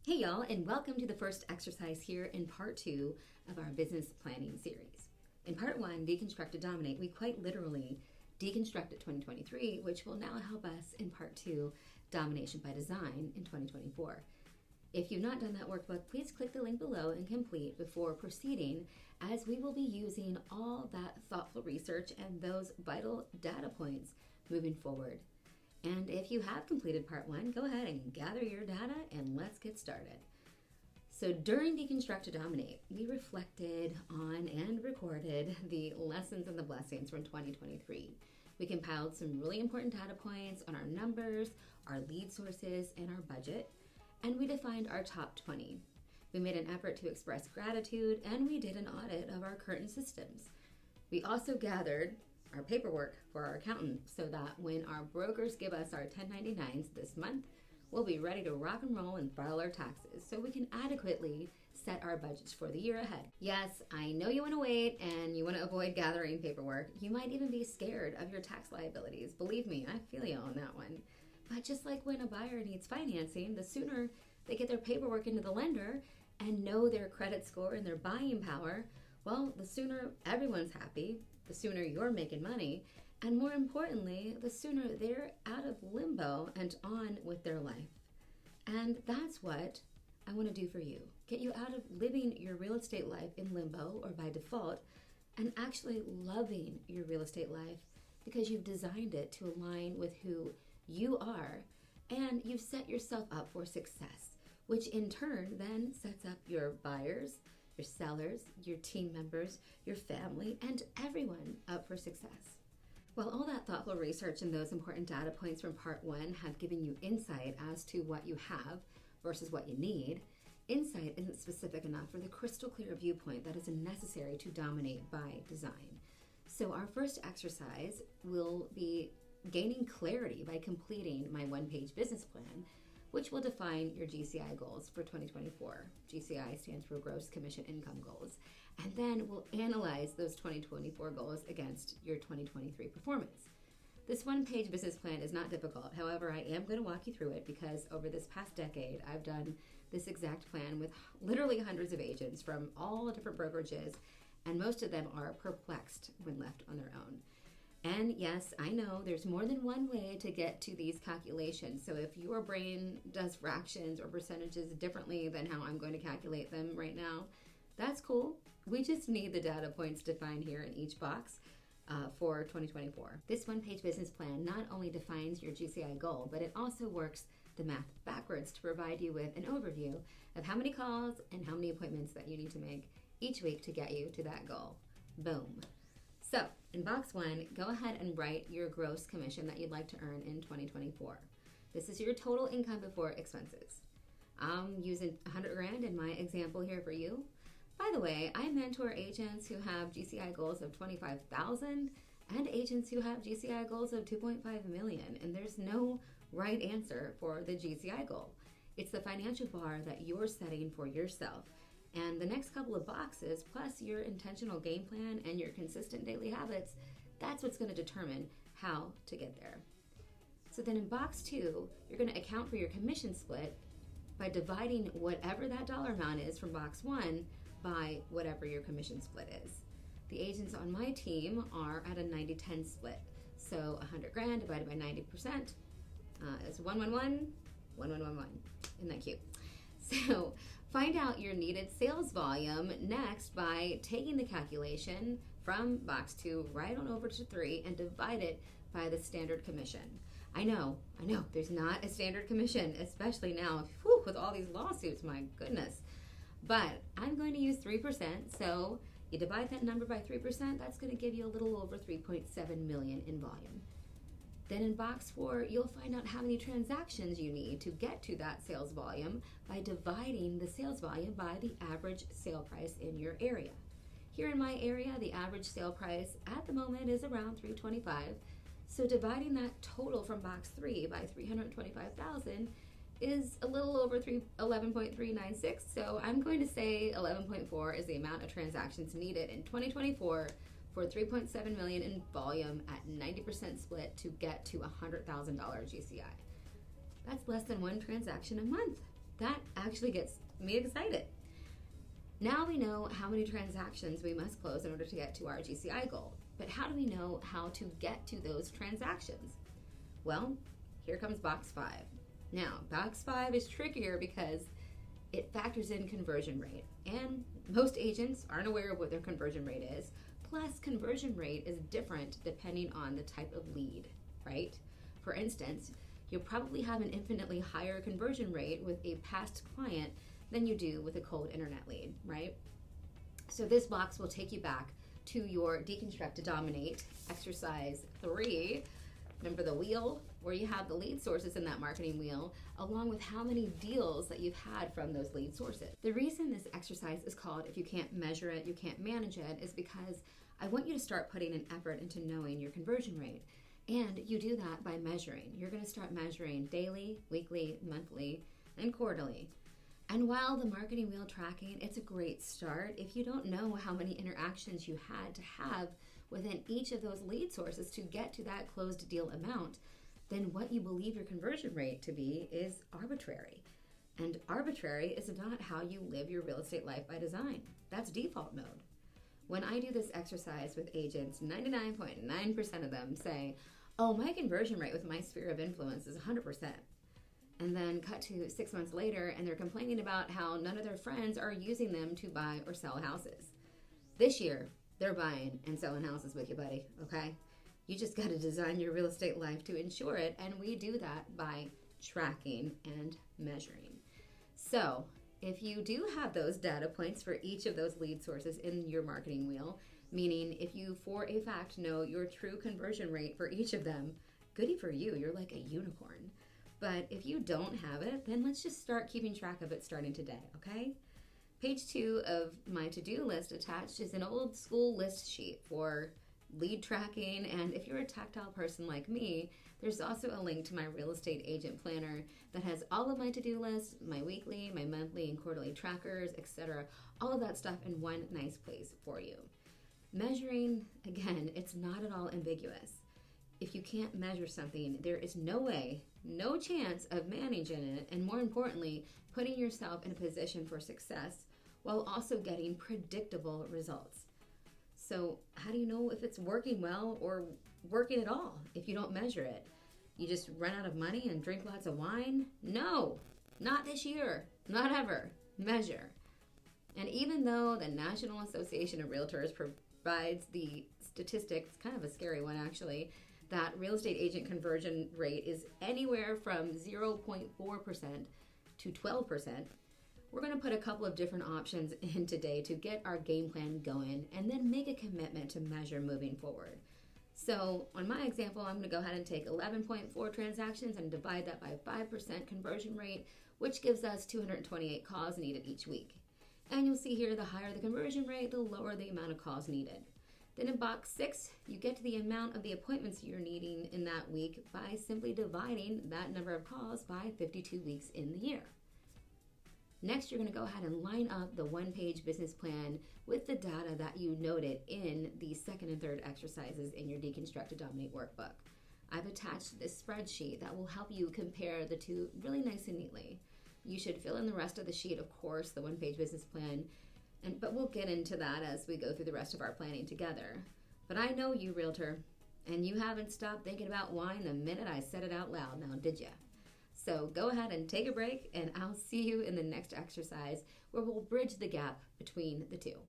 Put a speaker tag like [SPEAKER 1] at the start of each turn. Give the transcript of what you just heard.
[SPEAKER 1] Hey y'all, and welcome to the first exercise here in part 2 of our business planning series. In part 1, Deconstruct to Dominate, we quite literally deconstructed 2023, which will now help us in part 2, Domination by Design in 2024. If you've not done that workbook, please click the link below and complete before proceeding, as we will be using all that thoughtful research and those vital data points moving forward. And if you have completed part 1, go ahead and gather your data and let's get started. So during Deconstruct to Dominate, we reflected on and recorded the lessons and the blessings from 2023. We compiled some really important data points on our numbers, our lead sources, and our budget, and we defined our top 20. We made an effort to express gratitude, and we did an audit of our current systems. We also gathered our paperwork for our accountant so that when our brokers give us our 1099s this month, we'll be ready to rock and roll and file our taxes so we can adequately set our budgets for the year ahead. Yes, I know you want to wait and you want to avoid gathering paperwork. You might even be scared of your tax liabilities. Believe me, I feel you on that one. But just like when a buyer needs financing, the sooner they get their paperwork into the lender and know their credit score and their buying power, well, the sooner everyone's happy, the sooner you're making money, and more importantly, the sooner they're out of limbo and on with their life. And that's what I want to do for you. Get you out of living your real estate life in limbo or by default, and actually loving your real estate life because you've designed it to align with who you are, and you've set yourself up for success, which in turn then sets up your buyers, your sellers, your team members, your family, and everyone up for success. Well, all that thoughtful research and those important data points from part 1 have given you insight as to what you have versus what you need. Insight isn't specific enough for the crystal clear viewpoint that is necessary to dominate by design. So our first exercise will be gaining clarity by completing my one-page business plan, which will define your GCI goals for 2024. GCI stands for Gross Commission Income Goals. And then we'll analyze those 2024 goals against your 2023 performance. This one-page business plan is not difficult. However, I am going to walk you through it because over this past decade, I've done this exact plan with literally hundreds of agents from all different brokerages, and most of them are perplexed when left on their own. And yes, I know there's more than one way to get to these calculations. So if your brain does fractions or percentages differently than how I'm going to calculate them right now, that's cool. We just need the data points defined here in each box for 2024. This one-page business plan not only defines your GCI goal, but it also works the math backwards to provide you with an overview of how many calls and how many appointments that you need to make each week to get you to that goal. Boom. So, in box 1, go ahead and write your gross commission that you'd like to earn in 2024. This is your total income before expenses. I'm using $100,000 in my example here for you. By the way, I mentor agents who have GCI goals of $25,000 and agents who have GCI goals of $2.5 million, and there's no right answer for the GCI goal. It's the financial bar that you're setting for yourself. And the next couple of boxes, plus your intentional game plan and your consistent daily habits, that's what's going to determine how to get there. So then in box 2, you're going to account for your commission split by dividing whatever that dollar amount is from box 1 by whatever your commission split is. The agents on my team are at a 90-10 split. So $100,000 divided by 90% is 111, 1111. Isn't that cute? So find out your needed sales volume next by taking the calculation from box 2 right on over to 3 and divide it by the standard commission. I know, there's not a standard commission, especially now with all these lawsuits, my goodness. But I'm going to use 3%, so you divide that number by 3%, that's going to give you a little over 3.7 million in volume. Then in box 4, you'll find out how many transactions you need to get to that sales volume by dividing the sales volume by the average sale price in your area. Here in my area, the average sale price at the moment is around $325. So dividing that total from box 3 by 325,000 is a little over 11.396. So I'm going to say 11.4 is the amount of transactions needed in 2024 for 3.7 million in volume at 90% split to get to $100,000 GCI. That's less than one transaction a month. That actually gets me excited. Now we know how many transactions we must close in order to get to our GCI goal. But how do we know how to get to those transactions? Well, here comes box 5. Now, box 5 is trickier because it factors in conversion rate. And most agents aren't aware of what their conversion rate is. Plus, conversion rate is different depending on the type of lead, right? For instance, you'll probably have an infinitely higher conversion rate with a past client than you do with a cold internet lead, right? So this box will take you back to your Deconstruct to Dominate exercise 3. Remember the wheel where you have the lead sources in that marketing wheel, along with how many deals that you've had from those lead sources. The reason this exercise is called If You Can't Measure It, You Can't Manage It is because I want you to start putting an effort into knowing your conversion rate. And you do that by measuring. You're going to start measuring daily, weekly, monthly, and quarterly. And while the marketing wheel tracking, it's a great start, if you don't know how many interactions you had to have within each of those lead sources to get to that closed deal amount, then what you believe your conversion rate to be is arbitrary. And arbitrary is not how you live your real estate life by design. That's default mode. When I do this exercise with agents, 99.9% of them say, oh, my conversion rate with my sphere of influence is 100%. And then cut to 6 months later, and they're complaining about how none of their friends are using them to buy or sell houses. This year, they're buying and selling houses with you, buddy, okay? You just got to design your real estate life to ensure it, and we do that by tracking and measuring. So if you do have those data points for each of those lead sources in your marketing wheel, meaning if you for a fact know your true conversion rate for each of them, goody for you, you're like a unicorn. But if you don't have it, then let's just start keeping track of it starting today, okay? Page 2 of my to-do list attached is an old school list sheet for lead tracking, and if you're a tactile person like me, there's also a link to my real estate agent planner that has all of my to-do lists, my weekly, my monthly and quarterly trackers, etc. All of that stuff in one nice place for you. Measuring, again, it's not at all ambiguous. If you can't measure something, there is no way, no chance of managing it, and more importantly, putting yourself in a position for success while also getting predictable results. So how do you know if it's working well or working at all if you don't measure it? You just run out of money and drink lots of wine? No, not this year, not ever. Measure. And even though the National Association of Realtors provides the statistics, kind of a scary one actually, that real estate agent conversion rate is anywhere from 0.4% to 12%, we're going to put a couple of different options in today to get our game plan going and then make a commitment to measure moving forward. So on my example, I'm going to go ahead and take 11.4 transactions and divide that by 5% conversion rate, which gives us 228 calls needed each week. And you'll see here, the higher the conversion rate, the lower the amount of calls needed. Then in box 6, you get to the amount of the appointments you're needing in that week by simply dividing that number of calls by 52 weeks in the year. Next, you're going to go ahead and line up the one-page business plan with the data that you noted in the second and third exercises in your Deconstruct to Dominate workbook. I've attached this spreadsheet that will help you compare the two really nice and neatly. You should fill in the rest of the sheet, of course, the one-page business plan, but we'll get into that as we go through the rest of our planning together. But I know you, realtor, and you haven't stopped thinking about wine the minute I said it out loud, now did ya? So go ahead and take a break, and I'll see you in the next exercise where we'll bridge the gap between the two.